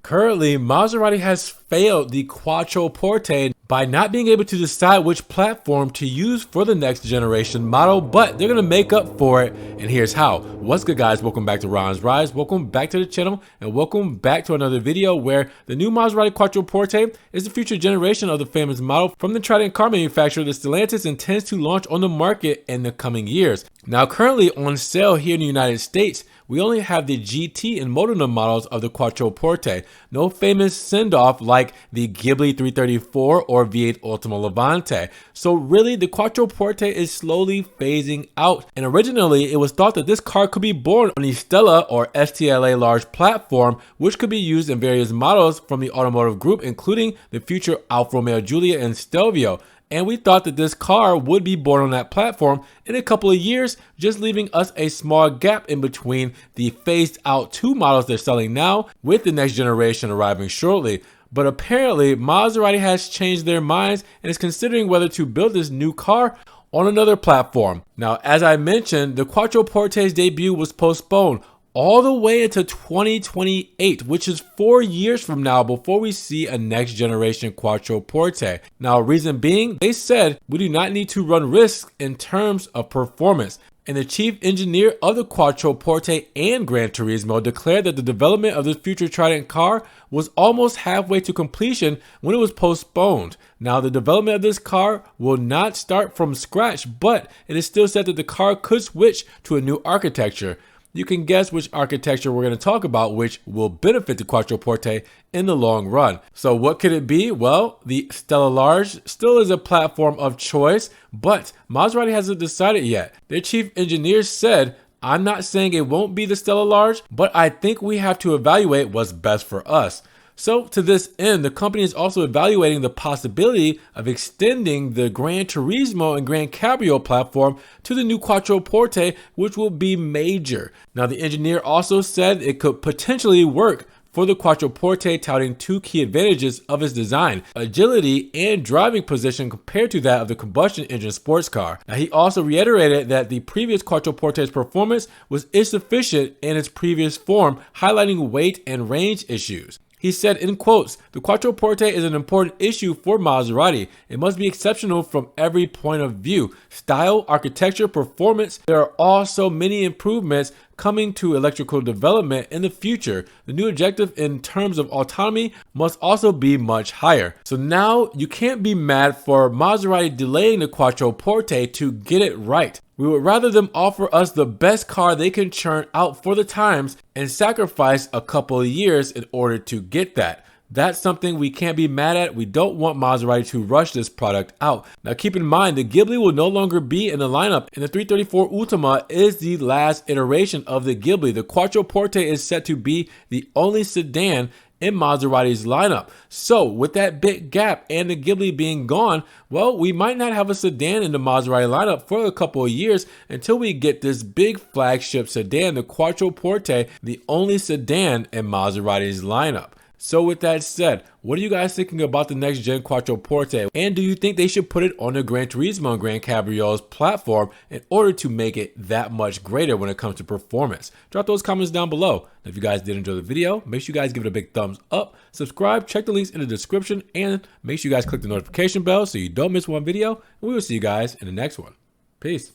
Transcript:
Currently, Maserati has failed the Quattroporte by not being able to decide which platform to use for the next generation model, but they're going to make up for it, and here's how. What's good, guys? Welcome back to Ron's Rise. Welcome back to the channel, and welcome back to another video where the new Maserati Quattroporte is the future generation of the famous model from the Trident car manufacturer that Stellantis intends to launch on the market in the coming years. Now, currently on sale here in the United States, we only have the GT and Modena models of the Quattroporte. No famous send-off like the Ghibli 334 or V8 Ultima Levante. So really, the Quattroporte is slowly phasing out. And originally, it was thought that this car could be born on the Stella or STLA large platform, which could be used in various models from the automotive group, including the future Alfa Romeo Giulia and Stelvio. And we thought that this car would be born on that platform in a couple of years, just leaving us a small gap in between the phased out two models they're selling now with the next generation arriving shortly. But apparently Maserati has changed their minds and is considering whether to build this new car on another platform. Now, as I mentioned, the Quattroporte's debut was postponed all the way into 2028, which is 4 years from now before we see a next generation Quattroporte. Now, reason being, they said we do not need to run risks in terms of performance. And the chief engineer of the Quattroporte and Gran Turismo declared that the development of this future Trident car was almost halfway to completion when it was postponed. Now, the development of this car will not start from scratch, but it is still said that the car could switch to a new architecture. You can guess which architecture we're going to talk about, which will benefit the Quattroporte in the long run. So what could it be? Well, the Stella Large still is a platform of choice, but Maserati hasn't decided yet. Their chief engineer said, "I'm not saying it won't be the Stella Large, but I think we have to evaluate what's best for us." So to this end, the company is also evaluating the possibility of extending the Gran Turismo and Gran Cabrio platform to the new Quattroporte, which will be major. Now, the engineer also said it could potentially work for the Quattroporte, touting two key advantages of its design: agility and driving position compared to that of the combustion engine sports car. Now, he also reiterated that the previous Quattroporte's performance was insufficient in its previous form, highlighting weight and range issues. He said, in quotes, "The Quattroporte is an important issue for Maserati. It must be exceptional from every point of view. Style, architecture, performance. There are also many improvements coming to electrical development in the future. The new objective in terms of autonomy must also be much higher." So now you can't be mad for Maserati delaying the Quattroporte to get it right. We would rather them offer us the best car they can churn out for the times and sacrifice a couple of years in order to get that. That's something we can't be mad at. We don't want Maserati to rush this product out. Now, keep in mind, the Ghibli will no longer be in the lineup, and the 334 Ultima is the last iteration of the Ghibli. The Quattroporte is set to be the only sedan in Maserati's lineup. So with that big gap and the Ghibli being gone, well, we might not have a sedan in the Maserati lineup for a couple of years until we get this big flagship sedan, the Quattroporte, the only sedan in Maserati's lineup. So with that said, what are you guys thinking about the next gen Quattroporte? And do you think they should put it on the Gran Turismo and Gran Cabrio's platform in order to make it that much greater when it comes to performance? Drop those comments down below. If you guys did enjoy the video, make sure you guys give it a big thumbs up, subscribe, check the links in the description, and make sure you guys click the notification bell so you don't miss one video. And we will see you guys in the next one. Peace.